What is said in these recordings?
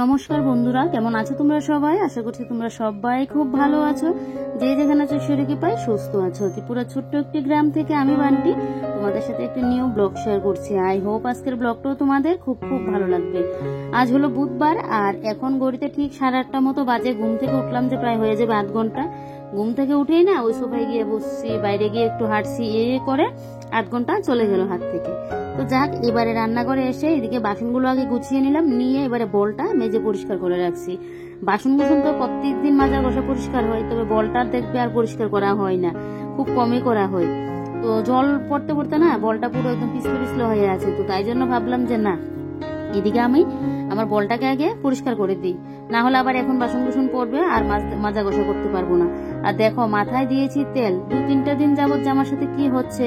নমস্কার বন্ধুরা, কেমন আছো তোমরা সবাই? আশা করছি তোমরা সবাই খুব ভালো আছো। যে যেখানে আছো শরীরকে পাই সুস্থ আছো। ত্রিপুরা ছোট্ট একটি গ্রাম থেকে আমি বান্টি তোমাদের সাথে একটি নিউ ব্লগ শেয়ার করছি। আই হোপ আজকের ব্লগটাও তোমাদের খুব খুব ভালো লাগবে। আজ হলো বুধবার আর এখন ঘড়িতে ঠিক 8:30 মতো বাজে। ঘুম থেকে উঠলাম যে প্রায় হয়ে যাবে 8 ঘন্টা। ঘুম থেকে উঠেই না ওই সোফায় গিয়ে বসছি, বাইরে গিয়ে একটু হাঁটছি, করে 8 ঘন্টা চলে গেল হাত থেকে। তো যাক, এবারে রান্নাঘরে এসে এদিকে বাসনগুলো আগে গুছিয়ে নিলাম, নিয়ে এবারে বলটা মেজে পরিষ্কার করে রাখছি। বাসন কুসন তো প্রত্যেকদিন মাজা ঘষা পরিষ্কার হয়, তবে বলটা দেখবে আর পরিষ্কার করা হয় না, খুব কমই করা হয়। তো জল পড়তে পড়তে না বলটা পুরো একদম পিছলে পিছলে হয়ে আছে। তো তাই জন্য ভাবলাম যে না, এদিকে আমি আমার বলটাকে আগে পরিষ্কার করে দিই, না হলে আবার এখন বাসন কুসন পড়বে আর মাজা ঘষা করতে পারবো না। আর দেখো, মাথায় দিয়েছি তেল। 2-3টা দিন যাবত যে আমার সাথে কি হচ্ছে,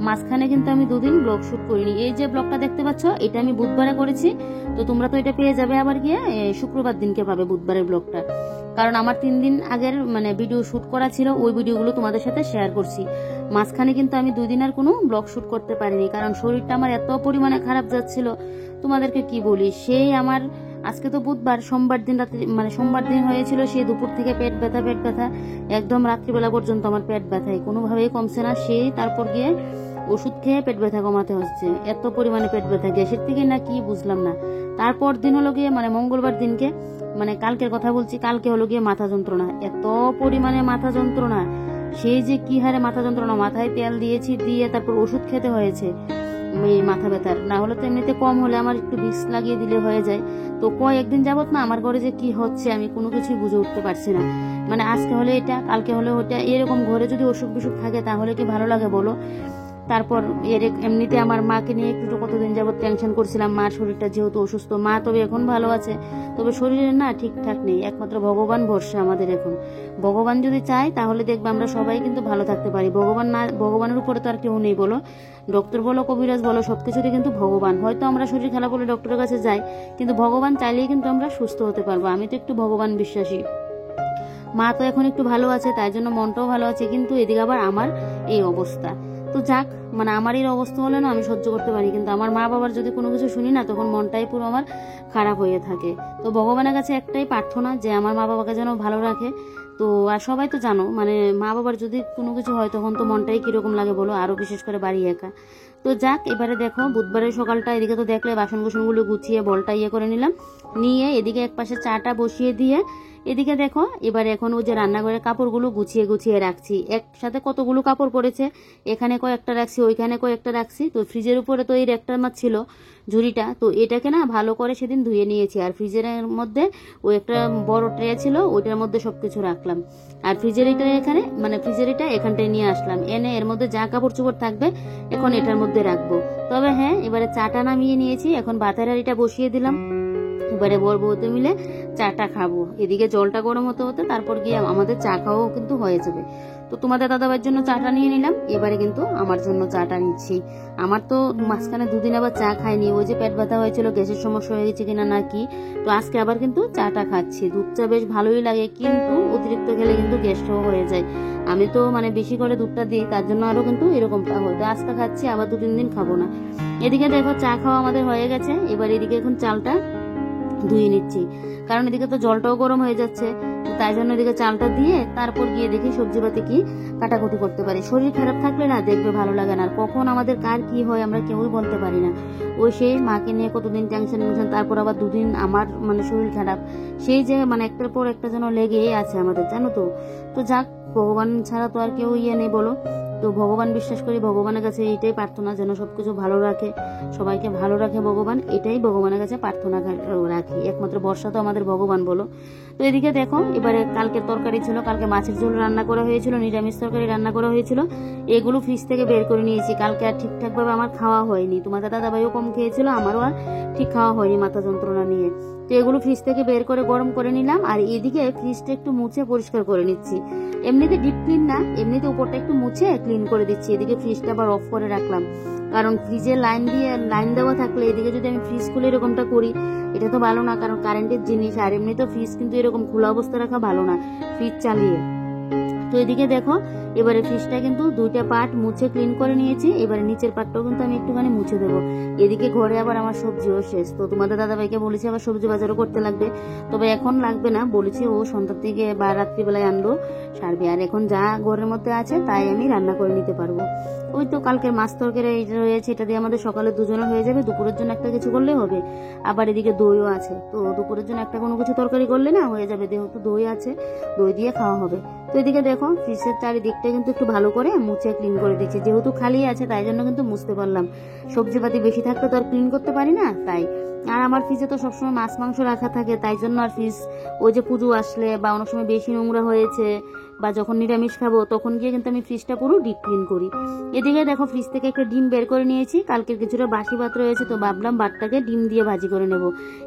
মাঝখানে কিন্তু আমি 2 দিন ব্লগ শুট করিনি। এই যে ব্লগটা দেখতে পাচ্ছ, এটা আমি বুধবারে করেছি। তো তোমরা তো এটা পেয়ে যাবে আবার গিয়ে শুক্রবার দিনকে পাবে বুধবারের ব্লগটা। কারণ আমার 3 দিন আগের ভিডিও শুট করা ছিল, ওই ভিডিওগুলো তোমাদের সাথে শেয়ার করছি। মাঝখানে কিন্তু আমি 2 দিন আর কোনো ব্লগ শুট করতে পারিনি, কারণ শরীরটা আমার এত পরিমাণে খারাপ যাচ্ছিল, তোমাদেরকে কি বলি। সেই আমার আজকে তো বুধবার, সোমবার দিন রাত্রি সোমবার দিন হয়েছিল, সেই দুপুর থেকে পেট ব্যথা একদম রাত্রিবেলা পর্যন্ত আমার পেট ব্যথায় কোনোভাবেই কমছে না। সেই তারপর গিয়ে ওষুধ খেয়ে পেট ব্যথা কমাতে হচ্ছে। এত পরিমাণে পেট ব্যথা, গ্যাসের থেকে না কি বুঝলাম না। তারপর দিন হলো গিয়ে মঙ্গলবার দিনকে, কালকের কথা বলছি, কালকে হলো গিয়ে মাথা যন্ত্রণা, এত পরিমাণে মাথা যন্ত্রণা। সেই যে কি হারে মাথা যন্ত্রণা, মাথায় তেল দিয়েছি, দিয়ে তারপর ওষুধ খেতে হয়েছে এই মাথা ব্যথার। না হলে তো এমনিতে কম হলে আমার একটু বিষ লাগিয়ে দিলে হয়ে যায়। তো কয়েকদিন যাবত না আমার ঘরে যে কি হচ্ছে আমি কোনো কিছুই বুঝে উঠতে পারছি না। আজকে হলে এটা, কালকে হলে ওটা, এরকম ঘরে যদি অসুখ বিসুখ থাকে তাহলে কি ভালো লাগে বলো? তারপর এমনিতে আমার মাকে নিয়ে একটু কতদিন যাবত টেনশন করছিলাম, মার শরীরটা যেহেতু অসুস্থ। মা তবে এখন ভালো আছে, তবে শরীরে না ঠিকঠাক নেই। একমাত্র ভগবান ভরসা আমাদের এখন। ভগবান যদি চায় তাহলে দেখবে আমরা সবাই কিন্তু ভালো থাকতে পারি। ভগবানের উপরে তো আর কেউ নেই বলো। ডক্টর বলো, কবিরাজ বলো, সবকিছুরই কিন্তু ভগবান। হয়তো আমরা শরীর খারাপ হলে ডক্টরের কাছে যাই, কিন্তু ভগবান চাইলেই কিন্তু আমরা সুস্থ হতে পারবো। আমি তো একটু ভগবান বিশ্বাসী। মা তো এখন একটু ভালো আছে, তাই জন্য মনটাও ভালো আছে, কিন্তু এদিকে আবার আমার এই অবস্থা। তো যাক, আমার এই অবস্থা হলে না আমি সহ্য করতে পারি, কিন্তু আমার মা বাবার যদি কোনো কিছু শুনি না, তখন মনটাই পুরো আমার খারাপ হয়ে থাকে। তো ভগবানের কাছে একটাই প্রার্থনা যে আমার মা বাবাকে যেন ভালো রাখে। তো আর সবাই তো জানো, মা বাবার যদি কোনো কিছু হয় তখন তো মনটাই কিরকম লাগে বলো, আরো বিশেষ করে বাড়ি একা। তো যাক, এবারে দেখো বুধবারের সকালটা, এদিকে তো দেখলে বাসন কুসনগুলো গুছিয়ে বলটা করে নিলাম, নিয়ে এদিকে এক পাশে চাটা বসিয়ে দিয়ে এদিকে দেখো এবারে এখন ওই যে রান্নাঘরের কাপড়গুলো গুছিয়ে গুছিয়ে রাখছি। একসাথে কতগুলো কাপড় পড়েছে, এখানে কয়েকটা রাখছি, ওইখানে কয়েকটা রাখছি। তো ফ্রিজের উপরে তো এই একটা মাছ ছিল, ঝুড়িটা, তো এটাকে না ভালো করে সেদিন ধুয়ে নিয়েছি। আর ফ্রিজের মধ্যে ওই একটা বড় ট্রে ছিল, ওইটার মধ্যে সবকিছু রাখলাম। আর ফ্রিজের এটা এখানে ফ্রিজের এটা এখানটায় নিয়ে আসলাম, এনে এর মধ্যে যা কাপড় চোপড় থাকবে এখন এটার মধ্যে রাখবো। তবে হ্যাঁ, এবারে চাটা নামিয়ে নিয়েছি, এখন ভাতের হাঁড়িটা বসিয়ে দিলাম। এবারে বউতে মিলে চাটা খাবো। এদিকে জলটা গরম হতে হতে তারপর গিয়ে আমাদের চা খাওয়াও কিন্তু হয়ে যাবে। তো তোমাদের দাদাভাইয়ের জন্য চাটা নিয়ে নিলাম, এবারে কিন্তু আমার জন্য চাটা নিচ্ছি। আমার তো মাঝখানে 2 দিন আবার চা খাইনি, ওই যে পেট ব্যথা হয়েছিল, গ্যাসের সমস্যা হয়ে গেছে কিনা না কি। তো আজকে আবার কিন্তু চাটা খাচ্ছি। দুধ চা বেশ ভালোই লাগে, কিন্তু অতিরিক্ত খেলে কিন্তু গ্যাসটাও হয়ে যায়। আমি তো বেশি করে দুধটা দিই, তার জন্য আরো কিন্তু এরকমটা হয়। তো আজকে খাচ্ছি, আবার 2-3 দিন খাবো না। এদিকে দেখো চা খাওয়া আমাদের হয়ে গেছে। এবার এদিকে এখন চালটা ধুয়ে নিচ্ছি, কারণ এদিকে তো জলটাও গরম হয়ে যাচ্ছে। তাই জন্য এদিকে চালটা দিয়ে তারপর গিয়ে দেখি সবজিপাতি কি কাটাকুটি করতে পারি। শরীর খারাপ থাকলে না দেখবে ভালো লাগে না, আর কখন আমাদের কার কি হয় আমরা কেউই বলতে পারি না। ওই সেই মাকে নিয়ে কতদিন টেনশন, তারপর আবার 2 দিন আমার শরীর খারাপ, সেই যে একটার পর একটা যেন লেগেই আছে আমাদের, জানো তো। তো যাক, ভগবান ছাড়া তো আর কেউ নেই বলো। তো ভগবান বিশ্বাস করি, ভগবানের কাছে এইটাই প্রার্থনা যেন সবকিছু ভালো রাখে, সবাইকে ভালো রাখে ভগবান, এটাই ভগবানের কাছে প্রার্থনা রাখি। একমাত্র বর্ষা তো আমাদের ভগবান বলো। তো এদিকে দেখো এবারে কালকে তরকারি ছিল, কালকে মাছের ঝোল রান্না করা হয়েছিল, নিরামিষ তরকারি রান্না করা হয়েছিল। এগুলো ফ্রিজ থেকে বের করে নিয়েছি। কালকে আর ঠিকঠাক ভাবে আমার খাওয়া হয়নি, তোমাদের দাদাভাইও কম খেয়েছিল, আমারও আর ঠিক খাওয়া হয়নি মাথা যন্ত্রণা নিয়ে। তো এগুলো ফ্রিজ থেকে বের করে গরম করে নিলাম। আর এদিকে ফ্রিজটা একটু মুছে পরিষ্কার করে নিচ্ছি। এমনিতে ডিপ ক্লিন না, এমনিতে উপরটা একটু মুছে ক্লিন করে দিচ্ছি। এদিকে ফ্রিজটা আবার অফ করে রাখলাম, কারণ ফ্রিজে লাইন দেওয়া থাকলে এদিকে যদি আমি ফ্রিজ খুলে এরকমটা করি, এটা তো ভালো না, কারণ কারেন্টের জিনিস। আর এমনি তো ফ্রিজ কিন্তু এরকম খোলা অবস্থা রাখা ভালো না, ফ্রিজ চালিয়ে। তো এদিকে দেখো এবারে ফ্রিজটা কিন্তু দুইটা পার্ট মুছে ক্লিন করে নিয়েছি। এবারে নিচের পার্টটাও কিন্তু আমি একটুখানি মুছে দেবো। এদিকে ঘরে আবার আমার সবজিও শেষ, তো তোমাদের দাদাভাইকে বলেছি আবার সবজি বাজারও করতে লাগবে, তবে এখন লাগবে না, বলেছি ও সন্ধ্যার দিকে বা রাত্রিবেলায় আনলো সারবে। আর এখন যা ঘরের মধ্যে আছে তাই আমি রান্না করে নিতে পারবো। ওই তো কালকের মাছ তরকারি রয়েছে, এটা দিয়ে আমাদের সকালে দুজনে হয়ে যাবে, দুপুরের জন্য একটা কিছু করলে হবে। আবার এদিকে দইও আছে, তো দুপুরের জন্য একটা কোনো কিছু তরকারি করলে না হয়ে যাবে, যেহেতু দই আছে দই দিয়ে খাওয়া হবে। তো এদিকে দেখো ফ্রিজের চারিদিকটা কিন্তু একটু ভালো করে মুছে ক্লিন করে দিচ্ছি, যেহেতু খালি আছে তাই জন্য কিন্তু মুছতে পারলাম। সবজিপাতি বেশি থাকলে তো আর ক্লিন করতে পারি না তাই। আর আমার ফ্রিজে তো সবসময় মাছ মাংস রাখা থাকে, তাই জন্য আর ফ্রিজ ওই যে পুজো আসলে বা অনেক সময় বেশি নোংরা হয়েছে বা যখন নিরামিষ খাবো তখন গিয়ে কিন্তু আমি ফ্রিজটা পুরো ডিপ ক্লিন করি। এদিকে দেখো ফ্রিজ থেকে একটা ডিম বের করে নিয়েছি, কালকের কিছুটা বাসি ভাত রয়েছে, তো ভাবলাম ভাতটাকে ডিম দিয়ে ভাজি করে নেব।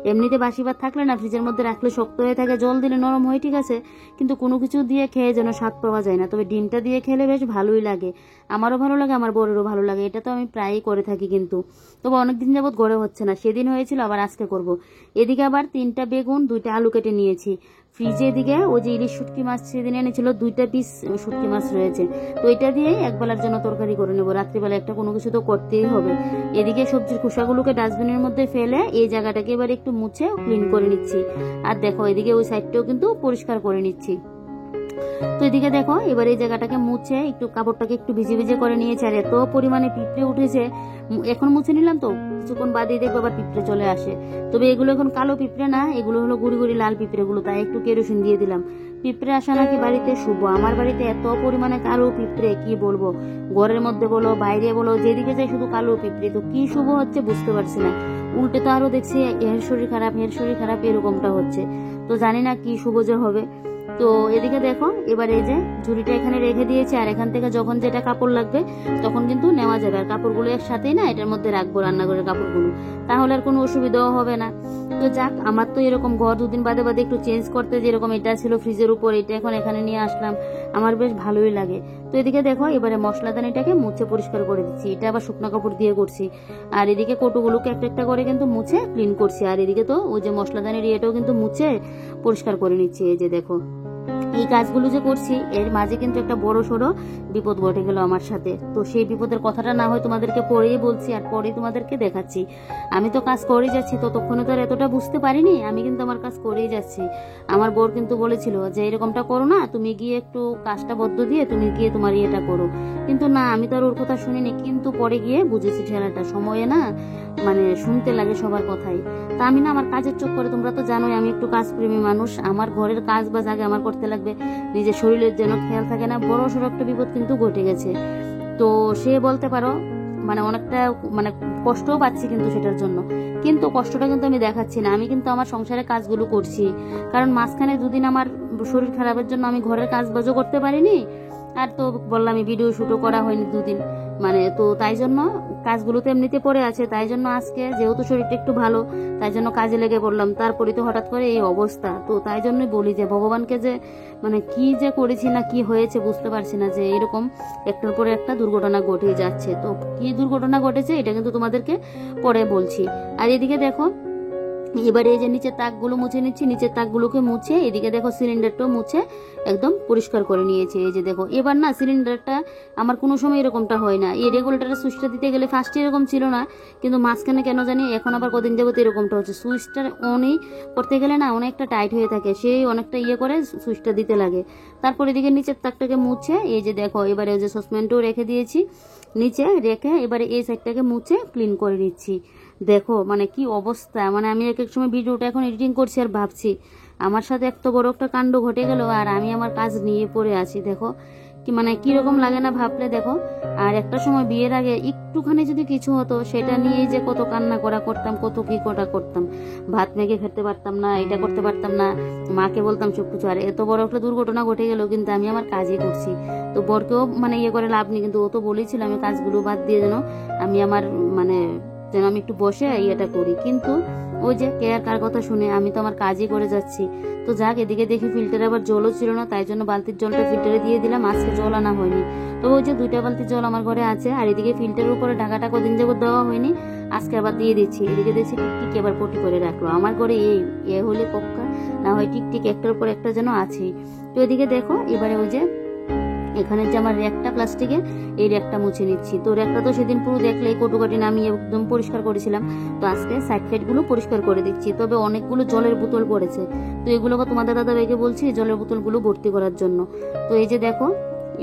এমনিতে বাসি ভাত থাকলে না ফ্রিজের মধ্যে রাখলে শক্ত হয়ে থাকে, জল দিলে নরম হয় ঠিক আছে, কিন্তু কোনো কিছু দিয়ে খেয়ে যেন স্বাদ পাওয়া যায় না। তবে ডিমটা দিয়ে খেলে বেশ ভালোই লাগে, আমারও ভালো লাগে, আমার বরেরও ভালো লাগে। এটা তো আমি প্রায়ই করে থাকি, কিন্তু তবে অনেকদিন যাবত গড়ে হচ্ছে না, সেদিন হয়েছিল আবার আজকে করব। এদিকে আবার 3টা বেগুন 2টা আলু কেটে নিয়েছি। ফ্রিজে এদিকে ওই যে ইলিশ শুটকি মাছ সেদিন এনেছিল 2টা পিস শুটকি মাছ রয়েছে, তো এটা দিয়ে একবেলার জন্য তরকারি করে নেবো, রাত্রিবেলা একটা কোনো কিছু তো করতেই হবে। এদিকে সবজির খোসাগুলোকে ডাস্টবিনের মধ্যে ফেলে এই জায়গাটাকে এবার একটু মুছে ক্লিন করে নিচ্ছি। আর দেখো এদিকে ওই সাইডটাও কিন্তু পরিষ্কার করে নিচ্ছি। তো এদিকে দেখো এবার এই জায়গাটাকে মুছে একটু কাপড়টাকে একটু ভিজে ভিজে করে নিয়েছে। আর এত পরিমাণে পিঁপড়ে উঠেছে, এখন মুছে নিলাম তো কিছুক্ষণ বাদেই দেখবো আবার পিঁপড়ে চলে আসে। তবে এগুলো এখন কালো পিঁপড়ে না, এগুলো হলো গুড়ি গুড়ি লাল পিঁপড়েগুলো, তাই একটু কেরোসিন দিয়ে দিলাম। পিঁপড়ে আসা নাকি বাড়িতে শুভ, আমার বাড়িতে এত পরিমাণে কালো পিঁপড়ে কি বলবো, ঘরের মধ্যে বলো বাইরে বলো যেদিকে যাই শুধু কালো পিঁপড়ে, তো কি শুভ হচ্ছে বুঝতে পারছি না। উল্টে তো আরো দেখছি এর শরীর খারাপ এরকমটা হচ্ছে, তো জানি না কি শুভ যে হবে। তো এদিকে দেখো এবার এই যে ঝুড়িটা এখানে রেখে দিয়েছি, আর এখান থেকে যখন যেটা কাপড় লাগবে তখন কিন্তু নেওয়া যাবে। আর কাপড়গুলো একসাথেই না এটার মধ্যে রাখবো, রান্নাঘরের কাপড়গুলো, তাহলে আর কোনো অসুবিধাও হবে না। তো যাক, আমার তো এরকম ঘর দুদিন বাদে বাদে একটু চেঞ্জ করতে, যেরকম এটা ছিল ফ্রিজের উপর, এটা এখন এখানে নিয়ে আসলাম, আমার বেশ ভালোই লাগে। তো এদিকে দেখো এবারে মশলাদানিটাকে মুছে পরিষ্কার করে দিচ্ছি, এটা আবার শুকনো কাপড় দিয়ে করছি। আর এদিকে কৌটোগুলোকে একটা একটা করে কিন্তু মুছে ক্লিন করছি। আর এদিকে তো ওই যে মশলাদানির ইয়েটাও কিন্তু মুছে পরিষ্কার করে নিচ্ছি। এই যে দেখো এই কাজগুলো যে করছি এর মাঝে কিন্তু একটা বড় সড়ো বিপদ ঘটে গেল আমার সাথে। তো সেই বিপদের কথাটা না হয় তোমাদেরকে পরেই বলছি আর পরেই তোমাদেরকে দেখাচ্ছি। আমি তো কাজ করেই যাচ্ছি, ততক্ষণে তো আর এতটা বুঝতে পারিনি, আমি কিন্তু আমার কাজ করেই যাচ্ছি। আমার বর কিন্তু বলেছিল যে এরকমটা করো না, তুমি গিয়ে একটু কাজটা বদ্ধ দিয়ে তুমি গিয়ে তোমার ইয়েটা করো, কিন্তু না আমি তো আর ওর কথা শুনিনি। কিন্তু পরে গিয়ে বুঝেছি ঠেলাটা সময়ে না মানে শুনতে লাগে সবার কথাই। তা আমি না আমার কাজের চক্করে, তোমরা তো জানোই আমি একটু কাজপ্রেমী মানুষ, আমার ঘরের কাজ বাজ আগে আমার করতে লাগবে, নিজের শরীরের যেন খেয়াল থাকে না। বড় সড়ো একটা বিপদ কিন্তু ঘটে গেছে, তো সে বলতে পারো মানে অনেকটা মানে কষ্টও পাচ্ছি কিন্তু সেটার জন্য, কিন্তু কষ্টটা কিন্তু আমি দেখাচ্ছি না, আমি কিন্তু আমার সংসারের কাজগুলো করছি। কারণ মাঝখানে দুদিন আমার শরীর খারাপের জন্য আমি ঘরের কাজ বাজও করতে পারিনি, আর তো বললাম ভিডিও শুটও করা হয়নি দুদিন, মানে তো তাই জন্য কাজগুলো তো এমনিতে পড়ে আছে। তাই জন্য আজকে যেহেতু শরীরটা একটু ভালো, তাই জন্য কাজে লেগে পড়লাম। তারপরে তো হঠাৎ করে এই অবস্থা, তো তাই জন্যই বলি যে ভগবানকে যে মানে কি যে করেছি না কি হয়েছে বুঝতে পারছি না, যে এরকম একটার পরে একটা দুর্ঘটনা ঘটে যাচ্ছে। তো কি দুর্ঘটনা ঘটেছে এটা কিন্তু তোমাদেরকে পরে বলছি। আর এদিকে দেখো এবারে এই যে নিচের তাকগুলো মুছে নিচ্ছি, নিচের তাকগুলোকে মুছে এদিকে দেখো সিলিন্ডারটাও মুছে একদম পরিষ্কার করে নিয়েছি। এই যে দেখো এবার না সিলিন্ডারটা আমার কোনো সময় এরকমটা হয় না, এই রেগুলেটারের সুইচটা দিতে গেলে ফার্স্টে এরকম ছিল না, কিন্তু মাঝখানে কেন জানি এখন আবার কদিন যাবত এরকমটা হচ্ছে। সুইচটা অনই করতে গেলে না অনেকটা টাইট হয়ে থাকে, সেই অনেকটা ইয়ে করে সুইচটা দিতে লাগে। তারপর এদিকে নিচের তাকটাকে মুছে এই যে দেখো এবারে ওই যে সসপ্যানটাও রেখে দিয়েছি নিচে রেখে, এবারে এই সাইডটাকে মুছে ক্লিন করে নিচ্ছি। দেখো মানে কি অবস্থা, মানে আমি এক এক সময় ভিডিওটা এখন এডিটিং করছি আর ভাবছি আমার সাথে এত বড় একটা কাণ্ড ঘটে গেল আর আমি আমার কাজ নিয়ে পড়ে আছি। দেখো কি মানে কিরকম লাগে না ভাবলে। দেখো আর একটা সময় বিয়ের আগে একটুখানি যদি কিছু হতো সেটা নিয়েই যে কত কান্না করা করতাম, কত কি কটা করতাম, ভাত মেখে খেতে পারতাম না, এটা করতে পারতাম না, মাকে বলতাম সব কিছু। আর এত বড় একটা দুর্ঘটনা ঘটে গেল কিন্তু আমি আমার কাজই করছি। তো বরকেও মানে ইয়ে করে লাভ নেই, কিন্তু ও তো বলেছিল আমি কাজগুলো বাদ দিয়ে যেন আমি আমার মানে যেন আমি একটু বসে ইয়েটা করি, কিন্তু ওই যে কে আর কার কথা শুনে, আমি তো আমার কাজই করে যাচ্ছি। তো যাক, এদিকে দেখি ফিল্টারে আবার জলও ছিল না, তাই জন্য বালতির জলটা ফিল্টারে দিয়ে দিলাম, আজকে জল আনা হয়নি। তো ওই যে 2টা বালতি জল আমার ঘরে আছে, আর এদিকে ফিল্টারের উপরে ঢাকাটা কদিন যাবত দেওয়া হয়নি, আজকে আবার দিয়ে দিচ্ছি। এদিকে দেখছি টিকটিকি আবার পটি করে রাখলো। আমার ঘরে এ হলে পক্কা, না হয় টিকটিক একটার পর একটা যেন আছেই। তো এদিকে দেখো এবারে ওই যে এখানে যে আমার র্যাকটা প্লাস্টিকের, এই র্যাকটা মুছে নিচ্ছি। তো র্যাকটা তো সেদিন পুরো দেখলে এই কটুকাটি নামিয়ে একদম পরিষ্কার করেছিলাম। তো আজকে সাইড সাইড গুলো পরিষ্কার করে দিচ্ছি। তবে অনেকগুলো জলের বোতল পড়েছে, তো এগুলোকে তোমাদের দাদা ভাইকে বলছি জলের বোতলগুলো ভর্তি করার জন্য। তো এই যে দেখো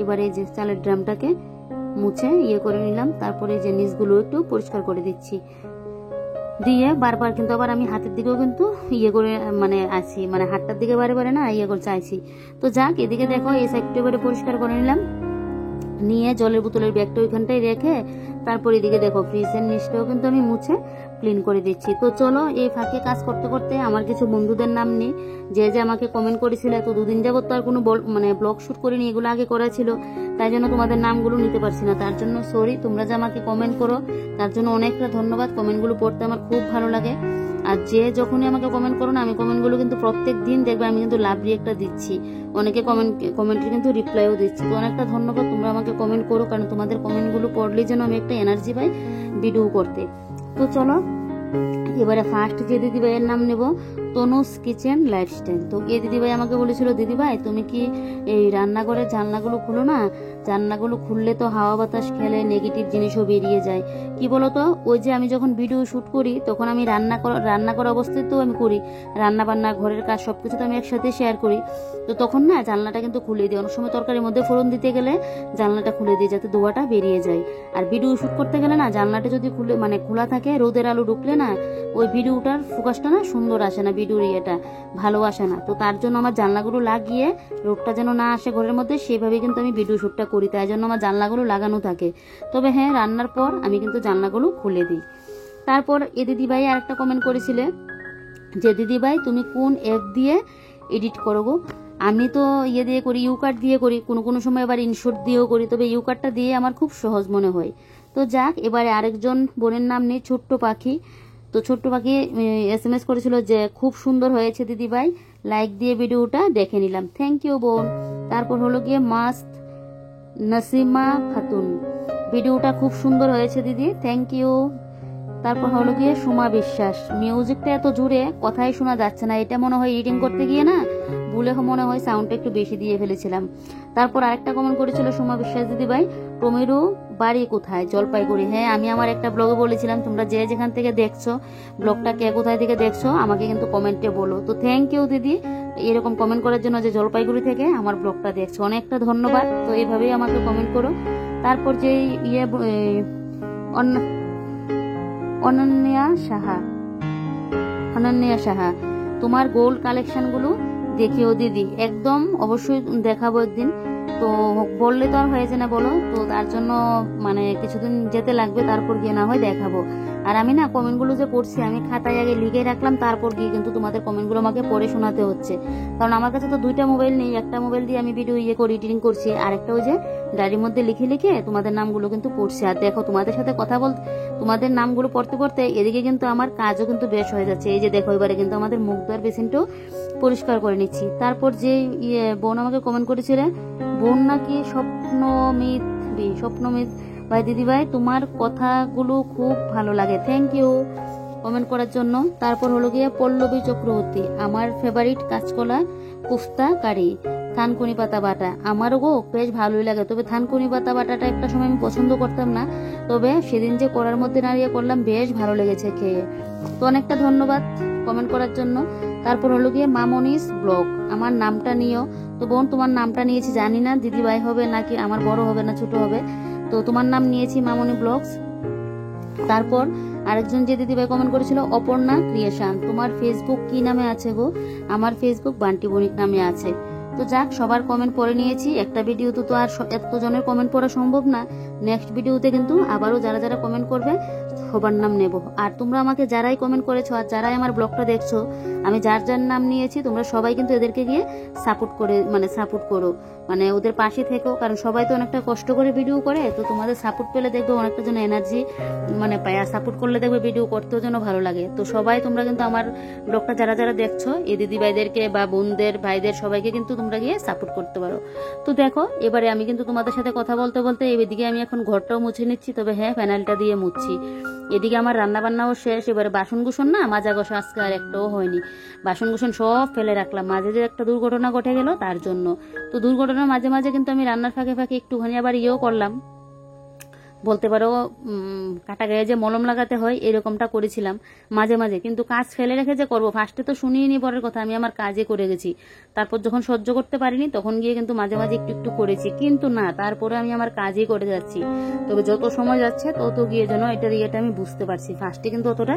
এবারে এই যে চালের ড্রামটাকে মুছে করে নিলাম। তারপরে যে নিচগুলো একটু পরিষ্কার করে দিচ্ছি, দিয়ে বারবার কিন্তু আবার আমি হাতের দিকেও কিন্তু করে মানে আছি, মানে হাতটার দিকে বারে বারে না করে চাইছি। তো যাক, এদিকে দেখো এই সাইডটা এবারে পরিষ্কার করে নিলাম, নিয়ে জলের বোতলের ব্যাগটা ওইখানটায় রেখে তারপর এদিকে দেখো ফ্রিজের নিচটাও কিন্তু আমি মুছে ক্লিন করে দিচ্ছি। তো চলো এই ফাঁকে কাজ করতে করতে আমার কিছু বন্ধুদের নাম নিই, যে আমাকে কমেন্ট করেছিল। তো দুদিন যাবত তো আর কোনো মানে ব্লগ শুট করিনি, এগুলো আগে করা ছিল, তাই জন্য তোমাদের নামগুলো নিতে পারছি না, তার জন্য সরি। তোমরা যে আমাকে কমেন্ট করো তার জন্য অনেকটা ধন্যবাদ। কমেন্টগুলো পড়তে আমার খুব ভালো লাগে। আর যে যখনই আমাকে কমেন্ট করো না, আমি কমেন্টগুলো কিন্তু প্রত্যেক দিন দেখবে আমি কিন্তু লাভ রিয়েক্টটা দিচ্ছি, অনেকে কমেন্টে কিন্তু রিপ্লাইও দিচ্ছি। তো অনেকটা ধন্যবাদ, তোমরা আমাকে কমেন্ট করো, কারণ তোমাদের কমেন্টগুলো পড়লেই যেন আমি একটা এনার্জি পাই ভিডিও করতে। তো চলো এবারে ফার্স্ট যে দিদিভাইয়ের নাম নেব, তনুস কিচেন লাইফস্টাইল। তো এই দিদিভাই আমাকে বলেছিল, দিদিভাই তুমি কি এই রান্নাঘরের জানলাগুলো খুলো না, জানলাগুলো খুললে তো হাওয়া বাতাস খেলে নেগেটিভ জিনিসও বেরিয়ে যায়। কি বলতো, ওই যে আমি যখন ভিডিও শুট করি তখন আমি রান্না করা অবস্থায় তো আমি করি, রান্না বান্না ঘরের কাজ সবকিছু তো আমি একসাথে শেয়ার করি। তো তখন না জানলাটা কিন্তু খুলে দিই, অনেক সময় তরকারির মধ্যে ফোড়ন দিতে গেলে জানলাটা খুলে দিই যাতে ধোঁয়াটা বেরিয়ে যায়। আর ভিডিও শুট করতে গেলে না জানলাটা যদি খোলা থাকে, রোদের আলো ঢুকলে না ওই ভিডিওটার ফোকাসটা না সুন্দর আসে না, ভিডিওর ইয়েটা ভালো আসে না। তো তার জন্য আমার জানলাগুলো লাগিয়ে রোদটা যেন না আসে ঘরের মধ্যে, সেভাবে কিন্তু আমি ভিডিও শুটটা করি, তাই জন্য আমার জানলাগুলো লাগানো থাকে। তবে হ্যাঁ, রান্নার পর আমি কিন্তু জানলাগুলো খুলে দিই। তারপর এ দিদিভাই আরেকটা কমেন্ট করেছিলে, যে দিদিভাই তুমি কোন অ্যাপ দিয়ে এডিট করো গো? আমি তো দিয়ে করি, ইউকার্ট দিয়ে করি, কোনো সময় আবার ইনশট দিয়েও করি, তবে ইউকার্টটা দিয়ে আমার খুব সহজ মনে হয়। তো যাক, এবারে আরেকজন বোনের নাম নেই, ছোট্ট পাখি। তো ছোট্ট পাখি SMS করেছিল যে খুব সুন্দর হয়েছে দিদিভাই, লাইক দিয়ে ভিডিওটা দেখে নিলাম, থ্যাংক ইউ বোন। তারপর হলো গিয়ে মাস্ত নাসিমা খাতুন, ভিডিওটা খুব সুন্দর হয়েছে দিদি, থ্যাংক ইউ। তারপর হলো গিয়ে সুমা বিশ্বাস, মিউজিকটা এত জোরে কথাই শোনা যাচ্ছে না, এটা মনে হয় এডিটিং করতে গিয়ে না ভুলে মনে হয় সাউন্ডটা একটু বেশি দিয়ে ফেলেছিলাম। তারপর আরেকটা কমেন্ট করেছিল সুমা বিশ্বাস দিদিভাই, টমেরু বাড়ি কোথায়? জলপাইগুড়ি। হ্যাঁ, আমি আমার একটা ব্লগে বলেছিলাম, তোমরা যে যেখান থেকে দেখছো ব্লগটা, কে কোথায় থেকে দেখছো আমাকে কিন্তু কমেন্টে বলো। তো থ্যাংক ইউ দিদি এরকম কমেন্ট করার জন্য, যে জলপাইগুড়ি থেকে আমার ব্লগটা দেখছো, অনেকটা ধন্যবাদ। তো এইভাবেই আমাকে কমেন্ট করো। তারপর যে অনন্যা সাহা, তোমার গোল্ড কালেকশনগুলো দেখিও দিদি, একদম অবশ্যই দেখাবো একদিন। তো বললে তো আর হয়েছে না বলো, তো তার জন্য মানে কিছুদিন যেতে লাগবে, তারপর গিয়ে না হয় দেখাবো। আর আমি না কমেন্টগুলো যে পড়ছি আমি খাতায় আগে লিখে রাখলাম, তারপর গিয়ে কিন্তু তোমাদের কমেন্টগুলো আমাকে পড়ে শোনাতে হচ্ছে, কারণ আমার কাছে তো দুইটা মোবাইল নেই, একটা মোবাইল দিয়ে আমি ভিডিও করি, এডিটিং করছি, আর একটা ওই যে ডায়েরির মধ্যে লিখে লিখে তোমাদের নামগুলো কিন্তু পড়ছি। আর দেখো তোমাদের সাথে কথা বলতে, তোমাদের নামগুলো পড়তে পড়তে এদিকে কিন্তু আমার কাজও কিন্তু বেশ হয়ে যাচ্ছে। এই যে দেখো এবারে কিন্তু আমাদের মুখ দ্বার বেসিনটাও পরিষ্কার করে নিচ্ছি। তারপর যে বোন আমাকে কমেন্ট করেছিল, বোন নাকি স্বপ্নমিত ভাই, দিদিভাই তোমার কথাগুলো খুব ভালো লাগে, থ্যাংক ইউ কমেন্ট করার জন্য। তারপর হলো গিয়ে পল্লবী চক্রবর্তী, আমার ফেভারিট কাঁচকলা কুফতা কারি, থানকুনি পাতা বাটা, আমারও গো বেশ ভালোই লাগে। তবে থানকুনি পাতা বাটাটা একটা সময় আমি পছন্দ করতাম না, তবে সেদিন যে করার মধ্যে নাড়িয়ে করলাম বেশ ভালো লেগেছে খেয়ে। তো অনেকটা ধন্যবাদ কমেন্ট করার জন্য। তারপর হলো গিয়ে মামনিস ব্লগ, আমার নামটা নিও। তো বোন তোমার নামটা নিয়েছি, জানি না দিদিভাই হবে নাকি আমার বড় হবে না ছোট হবে, তো তোমার নাম নিয়েছি মামনি ব্লগস। তারপর আরেকজন যে দিদিভাই কমেন্ট করেছিল, অপর্ণা ক্রিয়েশন, তোমার ফেসবুক কি নামে আছে গো? আমার ফেসবুক বান্টি বণিক নামে আছে। তো যাক, সবার কমেন্ট পড়ে নিয়েছি, একটা ভিডিওতে তো আর এতজনের কমেন্ট পড়া সম্ভব না। নেক্সট ভিডিওতে কিন্তু আবারও যারা যারা কমেন্ট করবে সবার নাম নেব। আর তোমরা আমাকে যারাই কমেন্ট করেছো আর যারাই আমার ব্লগটা দেখছো, আমি যার যার নাম নিয়েছি তোমরা সবাই কিন্তু এদেরকে গিয়ে সাপোর্ট করো, মানে ওদের পাশে থেকো, কারণ সবাই তো অনেকটা কষ্ট করে ভিডিও করে। তো তোমাদের সাপোর্ট পেলে দেখবে অনেকটা যেন এনার্জি পায়, আর সাপোর্ট করলে দেখবে ভিডিও করতেও যেন ভালো লাগে। তো সবাই তোমরা কিন্তু আমার ব্লগটা যারা যারা দেখছো, এই দিদি ভাইদেরকে বা বোনদের ভাইদের সবাইকে কিন্তু তোমরা গিয়ে সাপোর্ট করতে পারো। তো দেখো এবারে আমি কিন্তু তোমাদের সাথে কথা বলতে বলতে এদিকে আমি এখন ঘরটাও মুছে নিচ্ছি, তবে হ্যাঁ ফ্যানালটা দিয়ে মুছছি। এদিকে আমার রান্না বান্নাও শেষ, এবারে বাসন কুসন না মাজা ঘষা আজকে আর একটাও হয়নি, বাসন কুসন সব ফেলে রাখলাম। মাঝে যে একটা দুর্ঘটনা ঘটে গেল তার জন্য। তো দুর্ঘটনার মাঝে মাঝে কিন্তু আমি রান্নার ফাঁকে ফাঁকে একটুখানি আবার ইয়েও করলাম, বলতে পারো কাটা গায়ে যে মলম লাগাতে হয় এরকমটা করেছিলাম মাঝে মাঝে। কিন্তু কাজ ফেলে রেখে যে করবো, ফার্স্টে তো শুনিয়ে নি পরের কথা, আমি আমার কাজে করে গেছি। তারপর যখন সহ্য করতে পারিনি তখন গিয়ে কিন্তু মাঝে মাঝে একটু একটু করেছি, কিন্তু না তারপরে আমি আমার কাজই করে যাচ্ছি। তবে যত সময় যাচ্ছে তত গিয়ে যেন এটার ইয়েটা আমি বুঝতে পারছি। ফার্স্টে কিন্তু অতটা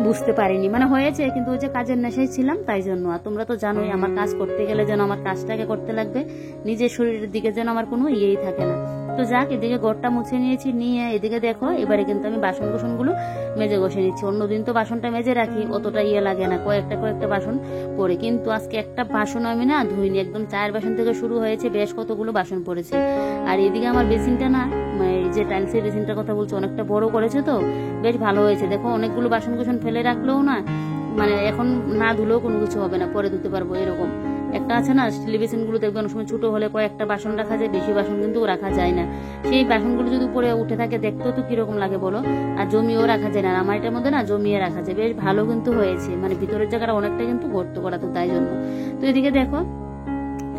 বুঝতে পারিনি, মানে হয়েছে কিন্তু ওই যে কাজের নেশায় ছিলাম তাই জন্য। আর তোমরা তো জানোই আমার কাজ করতে গেলে যেন আমার কাজটাকে করতে লাগবে, নিজের শরীরের দিকে যেন আমার কোনো ইয়েই থাকে না। তো যাক, এদিকে ঘরটা মুছে নিয়েছি, নিয়ে এদিকে দেখো এবারে কিন্তু আমি বাসন কুসনগুলো মেজে বসে নিচ্ছি। অন্যদিন তো বাসনটা মেজে রাখি, অতটা ইয়ে লাগে না, কয়েকটা বাসন পড়ে, কিন্তু আজকে একটা বাসন আমি না ধুইনি, একদম 4 বাসন থেকে শুরু হয়েছে, বেশ কতগুলো বাসন পড়েছে। আর এদিকে আমার বেসিনটা না, এই যে টাইলসের বেসিনটার কথা বলছো, অনেকটা বড় করেছে তো বেশ ভালো হয়েছে। দেখো অনেকগুলো বাসন কুসন ফেলে রাখলেও না, মানে এখন না ধুলেও কোনো কিছু হবে না, পরে ধুতে পারবো এরকম। একটা আছে না স্টিল বেসিনগুলো দেখবে অনেক সময় ছোট হলে কয়েকটা বাসন রাখা যায়, বেশি বাসন কিন্তু রাখা যায় না। সেই বাসনগুলো যদি উপরে উঠে থাকে দেখতেও তো কিরকম লাগে বলো, আর জমিয়েও রাখা যায় না। আমার এটার মধ্যে না জমিয়ে রাখা যায়, বেশ ভালো কিন্তু হয়েছে, মানে ভিতরের জায়গাটা অনেকটা কিন্তু গর্ত করা, তো তাই জন্য। তো এদিকে দেখো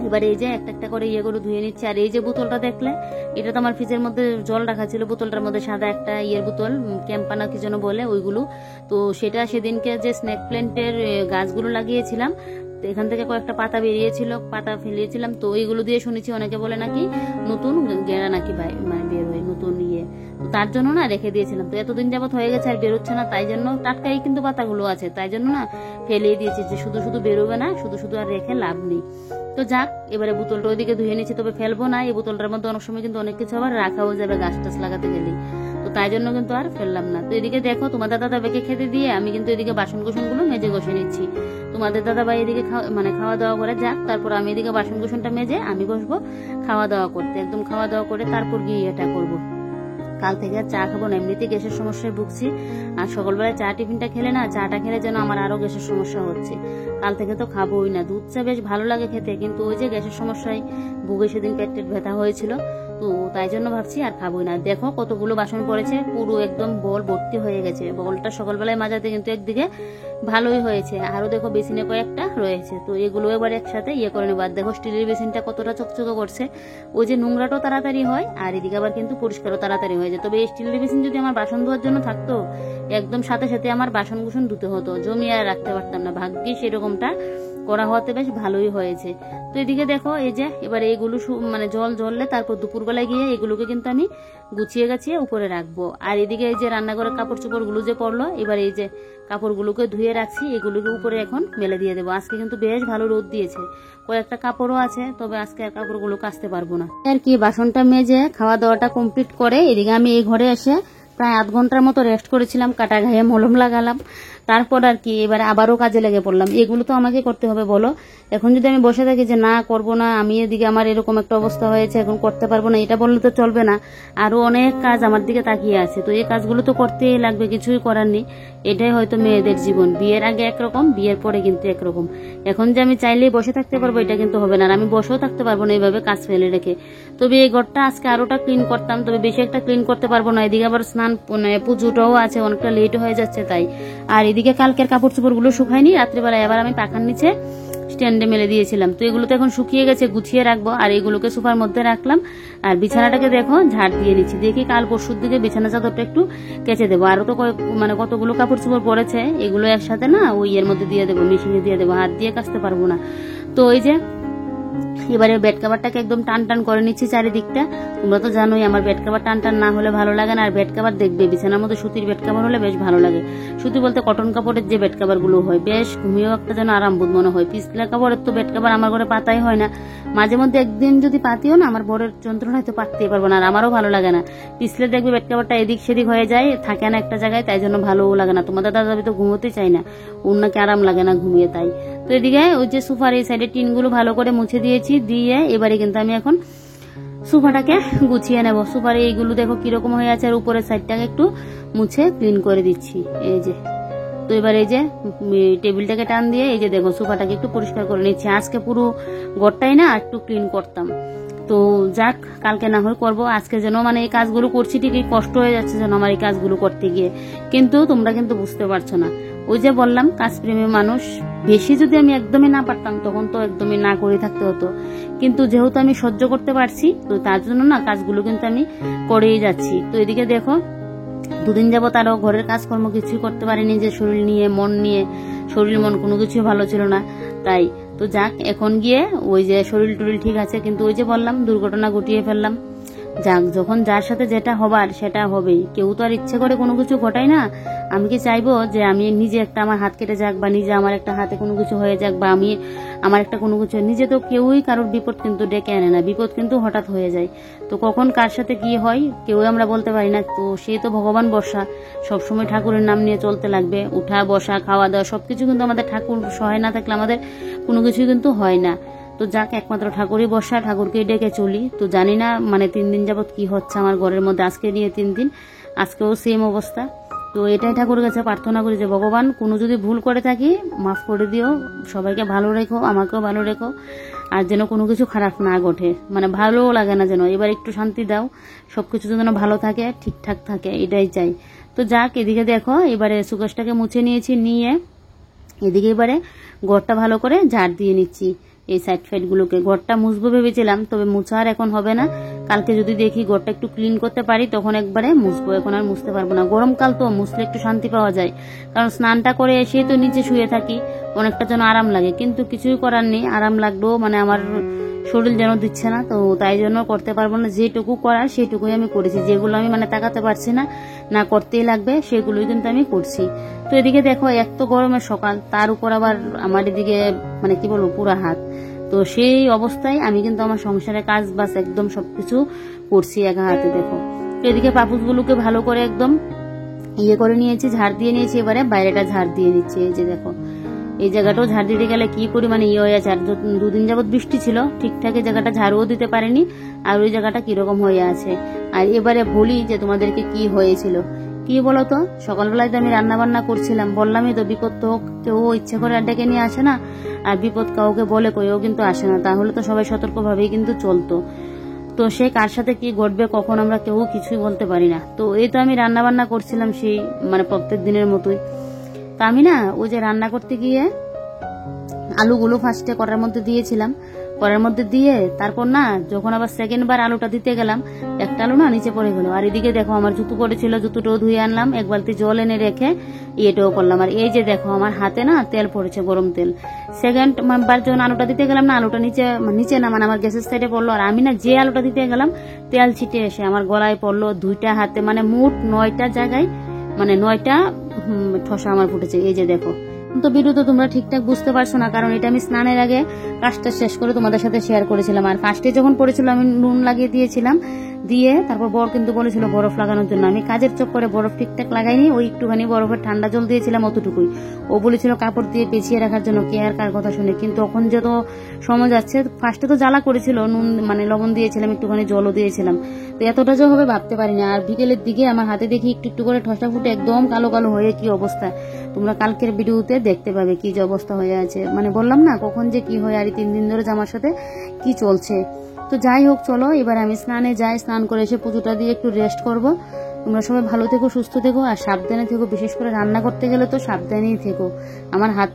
এবার এই যে একটা একটা করে ইয়ে করে ধুয়ে নিচ্ছে। আর এই যে বোতলটা দেখলে, এটা তো আমার ফ্রিজের মধ্যে জল রাখা ছিল, বোতলটার মধ্যে সাদা একটা ইয়ের বোতল, ক্যাম্পানা কি যেন বলে ওইগুলো। তো সেটা সেদিনকে যে স্নেক প্ল্যান্টের গাছগুলো লাগিয়েছিলাম, তো এখান থেকে কয়েকটা পাতা বেরিয়েছিল, পাতা ফেলিয়েছিলাম, তো ওইগুলো দিয়ে শুনেছি অনেকে বলে নাকি নতুন গেঁড়া নাকি মানে বের হয়, নতুন ইয়ে, তো তার জন্য না রেখে দিয়েছিলাম। তো এতদিন যাবত হয়ে গেছে আর বেরোচ্ছে না, তাই জন্য টাটকাই কিন্তু পাতাগুলো আছে, তাই জন্য না ফেলিয়ে দিয়েছি, যে শুধু শুধু বেরোবে না, শুধু শুধু আর রেখে লাভ নেই। তো যাক, এবারে বোতলটা ওইদিকে ধুয়ে নিচ্ছি, তবে ফেলবো না, এই বোতলটার মধ্যে অনেক সময় কিন্তু অনেক কিছু আবার রাখাও যাবে গাছ টাছ লাগাতে গেলে, তো তাই জন্য কিন্তু আর ফেললাম না। তো এদিকে দেখো তোমাদের দাদা ভাইকে খেতে দিয়ে আমি কিন্তু এদিকে বাসন কুসনগুলো মেজে ঘষে নিচ্ছি। তোমাদের দাদা ভাই এদিকে মানে খাওয়া দাওয়া করে যাক, তারপর আমি এদিকে বাসন কুসনটা মেজে আমি বসবো খাওয়া দাওয়া করতে, একদম খাওয়া দাওয়া করে তারপর গিয়ে এটা করবো। কাল থেকে আর চা খাবো না, এমনিতে গ্যাসের সমস্যায় ভুগছি, আর সকালবেলায় চা টিফিনটা খেলে না, চাটা খেলে যেন আমার আরো গ্যাসের সমস্যা হচ্ছে। কাল থেকে তো খাবোই না, দুধ চা বেশ ভালো লাগে খেতে, কিন্তু ওই যে গ্যাসের সমস্যায় ভুগে সেদিন পেট ব্যথা হয়েছিল, তো তাই জন্য ভাবছি আর খাবোই না। দেখো কতগুলো বাসন পড়েছে, পুরো একদম বল ভর্তি হয়ে গেছে। বলটা সকালবেলায় মাজাতে কিন্তু একদিকে ভালোই হয়েছে, আরো দেখো বেসিনে কয়েকটা রয়েছে, তো এগুলো এবার একসাথে ইয়ে করে নেবো। আর দেখো স্টিলের বেসিনটা কতটা চকচকে করছে, ওই যে নোংরাটাও তাড়াতাড়ি হয় আর এদিকে আবার কিন্তু পরিষ্কারও তাড়াতাড়ি হয়ে যায়। তবে এই স্টিলের বেসিন যদি আমার বাসন ধোয়ার জন্য থাকতো, একদম সাথে সাথে আমার বাসন কুসন ধুতে হতো, জমিয়ে আর রাখতে পারতাম না। ভাগ্যিস এরকমটা করা হতে বেশ ভালোই হয়েছে। তো এদিকে দেখো এই যে এবার এইগুলো মানে জল জ্বললে তারপর দুপুরবেলায় গিয়ে এগুলোকে কিন্তু আমি গুছিয়ে গাছিয়ে উপরে রাখবো। আর এদিকে এই যে রান্নাঘরের কাপড় চোপড়গুলো যে পড়লো, এবার এই যে কাপড়গুলোকে ধুয়ে রাখছি, এগুলোকে উপরে এখন মেলে দিয়ে দেবো। আজকে কিন্তু বেশ ভালো রোদ দিয়েছে, কয়েকটা কাপড়ও আছে, তবে আজকে আর কাপড়গুলো কাচতে পারবো না আর কি। বাসনটা মেজে খাওয়া দাওয়াটা কমপ্লিট করে এদিকে আমি এই ঘরে এসে প্রায় 8 ঘন্টার মতো রেস্ট করেছিলাম, কাটা ঘায়ে মলম লাগালাম, তারপর আর কি এবার আবারও কাজে লেগে পড়লাম। এগুলো তো আমাকে করতে হবে বলো, এখন যদি আমি বসে থাকি যে না করবো না, আমি এদিকে আমার এরকম একটা অবস্থা হয়েছে এখন করতে পারবো না, এটা বললে তো চলবে না। আরো অনেক কাজ আমার দিকে তাকিয়ে আছে, তো এই কাজগুলো তো করতেই লাগবে, কিছুই করার নেই। এটাই হয়তো মেয়েদের জীবন, বিয়ের আগে একরকম, বিয়ের পরে কিন্তু একরকম। এখন যে আমি চাইলেই বসে থাকতে পারবো এটা কিন্তু হবে না, আর আমি বসেও থাকতে পারবো না এইভাবে কাজ ফেলে রেখে। তবে এই ঘরটা আজকে আরোটা ক্লিন করতাম, তবে বেশি একটা ক্লিন করতে পারবো না, এদিকে আবার স্নান পুজোটাও আছে, অনেকটা লেট হয়ে যাচ্ছে তাই। আর এদিকে কালকের কাপড় চোপড় গুলো শুকায়নি, রাত্রিবেলায় আবার আমি পাখার নিচে স্ট্যান্ডে মেলে দিয়েছিলাম, তো এগুলো তো এখন শুকিয়ে গেছে, গুছিয়ে রাখবো। আর এগুলোকে সোফার মধ্যে রাখলাম, আর বিছানাটাকে দেখো ঝাড় দিয়ে নিচ্ছি, দেখি কাল পরশুর দিকে বিছানা চাদরটা একটু কেচে দেবো। আরো তো মানে কতগুলো কাপড় চোপড় পড়েছে, এগুলো একসাথে না ওই এর মধ্যে দিয়ে দেবো, মেশিনে দিয়ে দেবো, হাত দিয়ে কাচতে পারবো না। তো ওই যে এবারে বেড কাভারটাকে একদম টান টান করে নিচ্ছি চারিদিকটা। তোমরা তো জানোই আমার বেড কাভার টান টান না হলে ভালো লাগে না, আর বেড কাভার দেখবে বিছানার মধ্যে সুতির বেড কাভার হলে বেশ ভালো লাগে। সুতি বলতে কটন কাপড়ের যে বেড কাভার গুলো হয়, বেশ ঘুমিয়েও একটা যেন আরাম বোধ মনে হয়। পিছলা কাপড়ের তো বেড কাভার আমার ঘরে পাতাই হয় না, মাঝে মধ্যে একদিন যদি পাতিও না, আমার বরের যন্ত্রণা হয়তো পাততেই পারবো না, আর আমারও ভালো লাগে না। পিছলে দেখবে বেড কাভারটা এদিক সেদিক হয়ে যায়, থাকে না একটা জায়গায়, তাই জন্য ভালোও লাগে না। তোমাদের দাদা তো ঘুমোতে চাই না, ওনাকে আরাম লাগে না ঘুমিয়ে, তাই। তো এদিকে ওই যে সোফার এই সাইডে টিনগুলো ভালো করে মুছে দিয়েছি, দিয়ে এবারে কিন্তু আমি এখন সোফাটাকে গুছিয়ে নেব। সোফার এইগুলো দেখো কিরকম হয়ে আছে, আর উপরের সাইডটাকে একটু মুছে ক্লিন করে দিচ্ছি, এই যে। তো এবার এই যে টেবিলটাকে টান দিয়ে এই যে দেখো সোফাটাকে একটু পরিষ্কার করে নিচ্ছি। আজকে পুরো ঘরটাই না একটু ক্লিন করতাম, তো যাক, কালকে না হয় করবো। আজকে যেন মানে এই কাজগুলো করছি ঠিকই, কষ্ট হয়ে যাচ্ছে যেন আমার এই কাজগুলো করতে গিয়ে, কিন্তু তোমরা কিন্তু বুঝতে পারছো না। ওই যে বললাম কাজপ্রেমী মানুষ, বেশি যদি আমি একদমই না পারতাম তখন তো একদমই না করে থাকতে হতো, কিন্তু যেহেতু আমি সহ্য করতে পারছি তো তার জন্য না কাজগুলো কিন্তু আমি করেই যাচ্ছি। তো এদিকে দেখো দুদিন যাবত আরো ঘরের কাজকর্ম কিছুই করতে পারিনি, যে শরীর নিয়ে মন নিয়ে, শরীর মন কোনো কিছুই ভালো ছিল না তাই। তো যাক, এখন গিয়ে ওই যে শরীর টরিল ঠিক আছে, কিন্তু ওই যে বললাম দুর্ঘটনা ঘটিয়ে ফেললাম। যাক, যখন যার সাথে যেটা হবার সেটা হবেই, কেউ তো আর ইচ্ছে করে কোনো কিছু ঘটায় না। আমি কি চাইবো যে আমি নিজে একটা আমার হাত কেটে যাক, বা নিজে আমার একটা হাতে কোনো কিছু হয়ে যাক, বা আমি আমার একটা কোনো কিছু, নিজে তো কেউই কারোর বিপদ কিন্তু ডেকে আনে না, বিপদ কিন্তু হঠাৎ হয়ে যায়। তো কখন কার সাথে কি হয় কেউই আমরা বলতে পারি না। তো সেই তো ভগবান বর্ষা, সবসময় ঠাকুরের নাম নিয়ে চলতে লাগবে, উঠা বসা খাওয়া দাওয়া সবকিছু কিন্তু আমাদের ঠাকুর সহায় না থাকলে আমাদের কোনো কিছুই কিন্তু হয় না। তো যাক, একমাত্র ঠাকুরই বর্ষা, ঠাকুরকেই ডেকে চলি। তো জানি না মানে 3 দিন যাবত কি হচ্ছে আমার ঘরের মধ্যে, আজকে নিয়ে 3 দিন, আজকেও সেম অবস্থা। তো এটাই ঠাকুরের কাছে প্রার্থনা করি যে ভগবান কোনো যদি ভুল করে থাকি মাফ করে দিও, সবাইকে ভালো রেখো, আমাকেও ভালো রেখো, আর যেন কোনো কিছু খারাপ না ঘটে, মানে ভালোও লাগে না যেন, এবার একটু শান্তি দাও, সবকিছু যেন ভালো থাকে, ঠিকঠাক থাকে, এটাই চাই। তো যাক, এদিকে দেখো এবারে সুকেশটাকে মুছে নিয়েছি, নিয়ে এদিকে এবারে ঘরটা ভালো করে ঝাড় দিয়ে নিচ্ছি। এই সাইড ফাইড গুলোকে ঘরটা মুছবো ভেবেছিলাম, তবে মুছা আর এখন হবে না, কালকে যদি দেখি ঘরটা একটু ক্লিন করতে পারি তখন একবারে মুছবো, এখন আর মুছতে পারবো না। গরমকাল তো মুছলে একটু শান্তি পাওয়া যায়, কারণ স্নানটা করে এসে তো নিচে শুয়ে থাকি, অনেকটা যেন আরাম লাগে, কিন্তু কিছুই করার নেই, আরাম লাগলেও মানে আমার শরীর যেন দিচ্ছে না, তো তাই জন্য করতে পারবো না। যেটুকু করার সেটুকুই আমি করেছি, যেগুলো আমি মানে তাকাতে পারছি না, না করতেই লাগবে, সেগুলোই কিন্তু আমি করছি। তো এদিকে দেখো এক তো গরমের সকাল, তার উপর আবার আমার এদিকে মানে কি বলবো পুরা হাত, তো সেই অবস্থায় আমি কিন্তু আমার সংসারের কাজ বাস একদম সবকিছু করছি একা হাতে। দেখো তো এদিকে পাপুসগুলোকে ভালো করে একদম ইয়ে করে নিয়েছি, ঝাড় দিয়ে নিয়েছি, এবারে বাইরেটা ঝাড় দিয়ে নিচ্ছি। এই যে দেখো এই জায়গাটাও ঝাড় দিতে গেলে কি পরিমাণে ইয়ে হয়ে আছে, আর 2 দিন যাবত বৃষ্টি ছিল, ঠিকঠাক এই জায়গাটা ঝাড়ুও দিতে পারেনি, আর ওই জায়গাটা কিরকম হয়ে আছে। আর এবারে বলি যে তোমাদেরকে কি হয়েছিল, কি বলতো, সকালবেলায় তো আমি রান্না বান্না করছিলাম, বললামই তো বিপদ তো কেউ ইচ্ছে করে ডেকে নিয়ে আসে না, আর বিপদ কাউকে বলে কইও কিন্তু আসে না, তাহলে তো সবাই সতর্কভাবেই কিন্তু চলতো। তো সে কার সাথে কি ঘটবে কখন আমরা কেউ কিছুই বলতে পারি না। তো এই তো আমি রান্না বান্না করছিলাম সেই মানে প্রত্যেক দিনের মতোই। তা আমি না ওই যে রান্না করতে গিয়ে আলুগুলো ফার্স্টে কড়ার মধ্যে দিয়েছিলাম, কড়ার মধ্যে দিয়ে তারপর না যখন আবার সেকেন্ড বার আলুটা দিতে গেলাম, একটা আলু না নিচে পড়ে গেল। আর এদিকে দেখো আমার জুতো পড়েছিল, জুতোটাও ধুয়ে আনলাম, 1 বালতি জল এনে রেখে এটাও করলাম। আর এই যে দেখো আমার হাতে না তেল পড়েছে, গরম তেল। সেকেন্ড বার যখন আলুটা দিতে গেলাম না, আলুটা নিচে না মানে আমার গ্যাসের সাইডে পড়লো, আর আমি না যে আলুটা দিতে গেলাম তেল ছিটে এসে আমার গলায় পড়লো, 2টা হাতে, মানে মোট 9টা জায়গায়, মানে 9টা ঠসা আমার ফুটেছে। এই যে দেখো, তো ভিডিও তো তোমরা ঠিকঠাক বুঝতে পারছো না, কারণ এটা আমি স্নানের আগে কাজটা শেষ করে তোমাদের সাথে শেয়ার করেছিলাম। আর ফার্স্টে যখন পড়েছিল আমি নুন লাগিয়ে দিয়েছিলাম, দিয়ে তারপর বর কিন্তু বলেছিল বরফ লাগানোর জন্য, আমি কাজের চক্করে বরফ ঠিকঠাক লাগাইনি, ওই একটুখানি বরফের ঠান্ডা জল দিয়েছিলাম অতটুকুই। ও বলেছিল কাপড় দিয়ে পেঁচিয়ে রাখার জন্য, কে আর কার কথা শুনে। কিন্তু তখন যত সময় যাচ্ছে, ফার্স্টে তো জ্বালা করেছিল, নুন মানে লবণ দিয়েছিলাম, একটুখানি জলও দিয়েছিলাম, তো এতটা যে হবে ভাবতে পারিনি। আর বিকেলের দিকে আমার হাতে দেখি একটু একটু করে ঠসা ফুটে একদম কালো কালো হয়ে কি অবস্থা, তোমরা কালকের ভিডিওতে দেখতে পাবে কি যে অবস্থা হয়ে আছে। মানে বললাম না কখন যে কি হয়, আর 3 দিন ধরে যে আমার সাথে কি চলছে। তো যাই হোক, চলো এবার আমি স্নানে যাই, স্নান করে এসে পুজোটা দিয়ে একটু রেস্ট করব। তোমরা সবাই ভালো থেকো, সুস্থ থেকো, আর সাবধানে থেকো, বিশেষ করে রান্না করতে গেলে তো সাবধানেই থেকো। আমার হাত